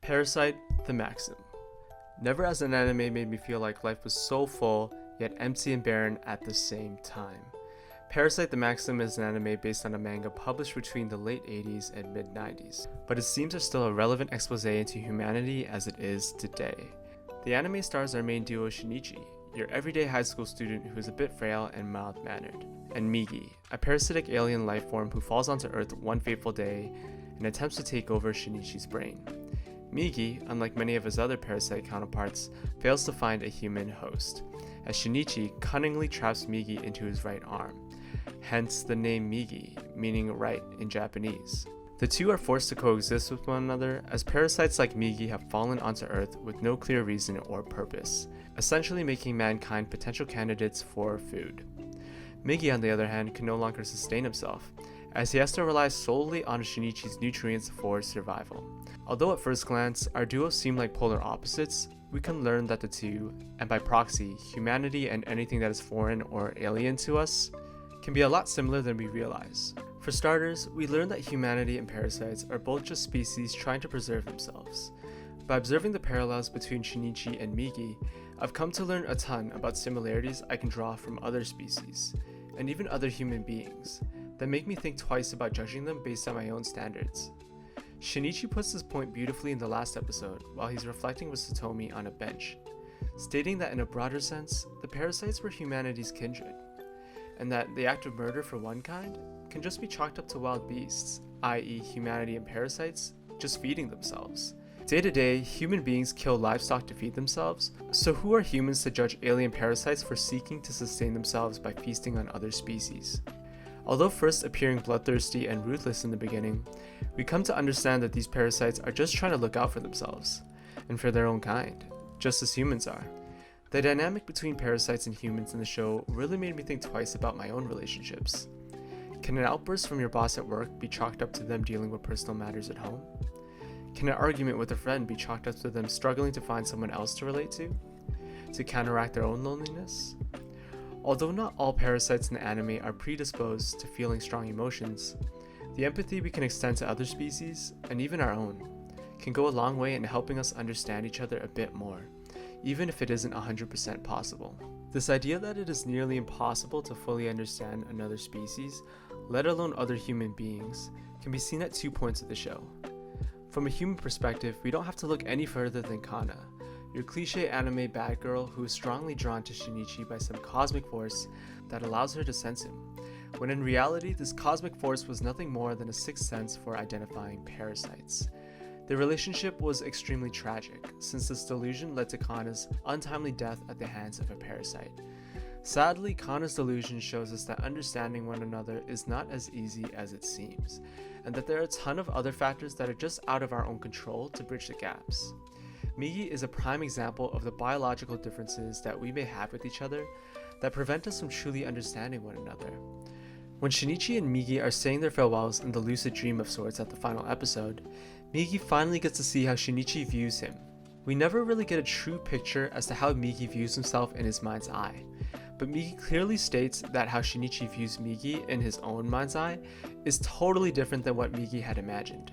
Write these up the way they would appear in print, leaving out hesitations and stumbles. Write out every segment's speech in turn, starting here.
Parasyte The Maxim. Never has an anime made me feel like life was so full, yet empty and barren at the same time. Parasyte The Maxim is an anime based on a manga published between the late 80s and mid 90s, but its themes are still a relevant expose into humanity as it is today. The anime stars our main duo Shinichi, your everyday high school student who is a bit frail and mild-mannered, and Migi, a parasitic alien life form who falls onto Earth one fateful day and attempts to take over Shinichi's brain. Migi, unlike many of his other parasite counterparts, fails to find a human host, as Shinichi cunningly traps Migi into his right arm, hence the name Migi, meaning right in Japanese. The two are forced to coexist with one another as parasites like Migi have fallen onto Earth with no clear reason or purpose, essentially making mankind potential candidates for food. Migi, on the other hand, can no longer sustain himself, as he has to rely solely on Shinichi's nutrients for survival. Although at first glance, our duos seem like polar opposites, we can learn that the two, and by proxy, humanity and anything that is foreign or alien to us, can be a lot similar than we realize. For starters, we learn that humanity and parasites are both just species trying to preserve themselves. By observing the parallels between Shinichi and Migi, I've come to learn a ton about similarities I can draw from other species, and even other human beings, that make me think twice about judging them based on my own standards. Shinichi puts this point beautifully in the last episode while he's reflecting with Satomi on a bench, stating that in a broader sense, the parasites were humanity's kindred, and that the act of murder for one kind can just be chalked up to wild beasts, i.e. humanity and parasites, just feeding themselves. Day to day, human beings kill livestock to feed themselves, so who are humans to judge alien parasites for seeking to sustain themselves by feasting on other species? Although first appearing bloodthirsty and ruthless in the beginning, we come to understand that these parasites are just trying to look out for themselves, and for their own kind, just as humans are. The dynamic between parasites and humans in the show really made me think twice about my own relationships. Can an outburst from your boss at work be chalked up to them dealing with personal matters at home? Can an argument with a friend be chalked up to them struggling to find someone else to relate to counteract their own loneliness? Although not all parasites in the anime are predisposed to feeling strong emotions, the empathy we can extend to other species, and even our own, can go a long way in helping us understand each other a bit more, even if it isn't 100% possible. This idea that it is nearly impossible to fully understand another species, let alone other human beings, can be seen at 2 points of the show. From a human perspective, we don't have to look any further than Kana, your cliche anime bad girl who is strongly drawn to Shinichi by some cosmic force that allows her to sense him, when in reality this cosmic force was nothing more than a sixth sense for identifying parasites. Their relationship was extremely tragic, since this delusion led to Kana's untimely death at the hands of a parasite. Sadly, Kana's delusion shows us that understanding one another is not as easy as it seems, and that there are a ton of other factors that are just out of our own control to bridge the gaps. Migi is a prime example of the biological differences that we may have with each other that prevent us from truly understanding one another. When Shinichi and Migi are saying their farewells in the lucid dream of sorts at the final episode, Migi finally gets to see how Shinichi views him. We never really get a true picture as to how Migi views himself in his mind's eye, but Migi clearly states that how Shinichi views Migi in his own mind's eye is totally different than what Migi had imagined,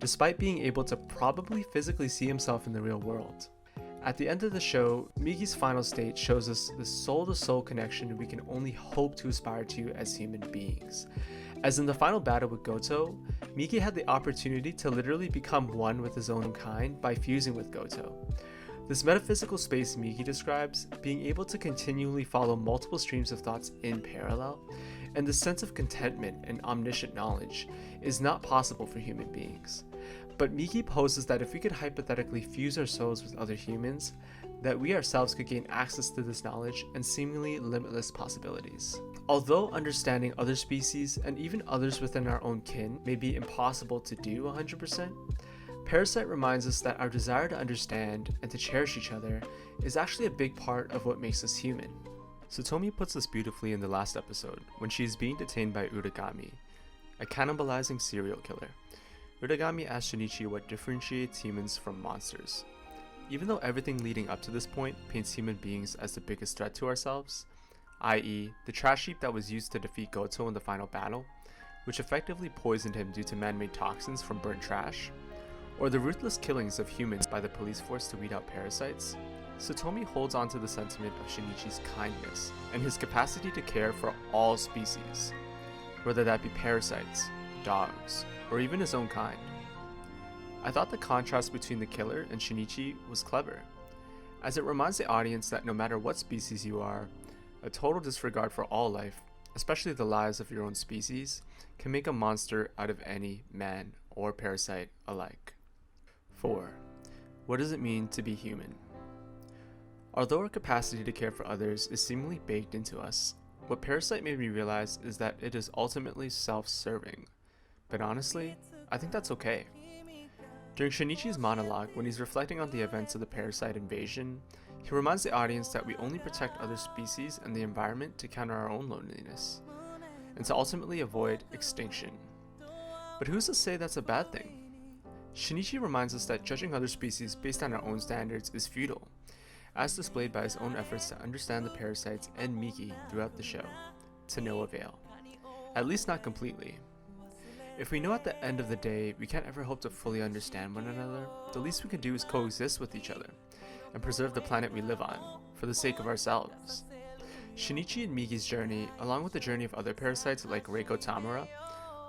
despite being able to probably physically see himself in the real world. At the end of the show, Migi's final state shows us the soul-to-soul connection we can only hope to aspire to as human beings. As in the final battle with Goto, Migi had the opportunity to literally become one with his own kind by fusing with Goto. This metaphysical space Migi describes, being able to continually follow multiple streams of thoughts in parallel, and the sense of contentment and omniscient knowledge, is not possible for human beings. But Migi poses that if we could hypothetically fuse our souls with other humans, that we ourselves could gain access to this knowledge and seemingly limitless possibilities. Although understanding other species and even others within our own kin may be impossible to do 100%, Parasyte reminds us that our desire to understand and to cherish each other is actually a big part of what makes us human. Satomi puts this beautifully in the last episode when she is being detained by Uragami, a cannibalizing serial killer. Uragami asks Shinichi what differentiates humans from monsters. Even though everything leading up to this point paints human beings as the biggest threat to ourselves, i.e. the trash heap that was used to defeat Goto in the final battle, which effectively poisoned him due to man-made toxins from burnt trash, or the ruthless killings of humans by the police force to weed out parasites, Satomi holds on to the sentiment of Shinichi's kindness and his capacity to care for all species, whether that be parasites, dogs, or even his own kind. I thought the contrast between the killer and Shinichi was clever, as it reminds the audience that no matter what species you are, a total disregard for all life, especially the lives of your own species, can make a monster out of any man or parasite alike. 4. What does it mean to be human? Although our capacity to care for others is seemingly baked into us, what Parasite made me realize is that it is ultimately self-serving. But honestly, I think that's okay. During Shinichi's monologue, when he's reflecting on the events of the parasite invasion, he reminds the audience that we only protect other species and the environment to counter our own loneliness, and to ultimately avoid extinction. But who's to say that's a bad thing? Shinichi reminds us that judging other species based on our own standards is futile, as displayed by his own efforts to understand the parasites and Miki throughout the show, to no avail. At least not completely. If we know at the end of the day we can't ever hope to fully understand one another, the least we can do is coexist with each other, and preserve the planet we live on, for the sake of ourselves. Shinichi and Miki's journey, along with the journey of other parasites like Reiko Tamura,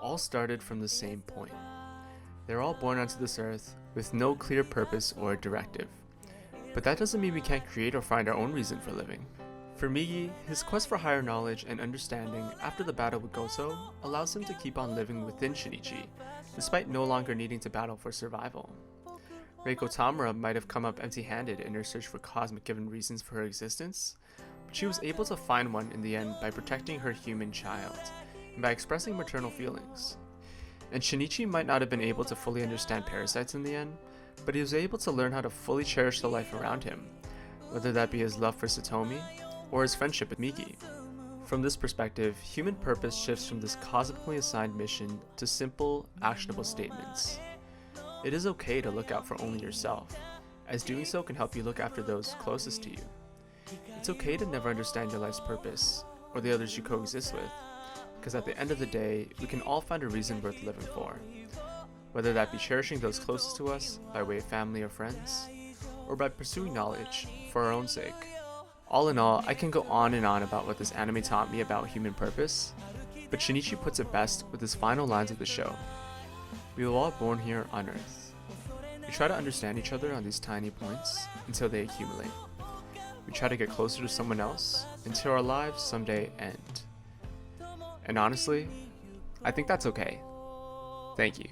all started from the same point. They're all born onto this earth with no clear purpose or directive. But that doesn't mean we can't create or find our own reason for living. For Migi, his quest for higher knowledge and understanding after the battle with Goto allows him to keep on living within Shinichi, despite no longer needing to battle for survival. Reiko Tamura might have come up empty-handed in her search for cosmic-given reasons for her existence, but she was able to find one in the end by protecting her human child, and by expressing maternal feelings. And Shinichi might not have been able to fully understand parasites in the end, but he was able to learn how to fully cherish the life around him, whether that be his love for Satomi, or his friendship with Miki. From this perspective, human purpose shifts from this cosmically assigned mission to simple, actionable statements. It is okay to look out for only yourself, as doing so can help you look after those closest to you. It's okay to never understand your life's purpose, or the others you coexist with, because at the end of the day, we can all find a reason worth living for, whether that be cherishing those closest to us by way of family or friends, or by pursuing knowledge for our own sake. All in all, I can go on and on about what this anime taught me about human purpose, but Shinichi puts it best with his final lines of the show. We were all born here on Earth. We try to understand each other on these tiny points until they accumulate. We try to get closer to someone else until our lives someday end. And honestly, I think that's okay. Thank you.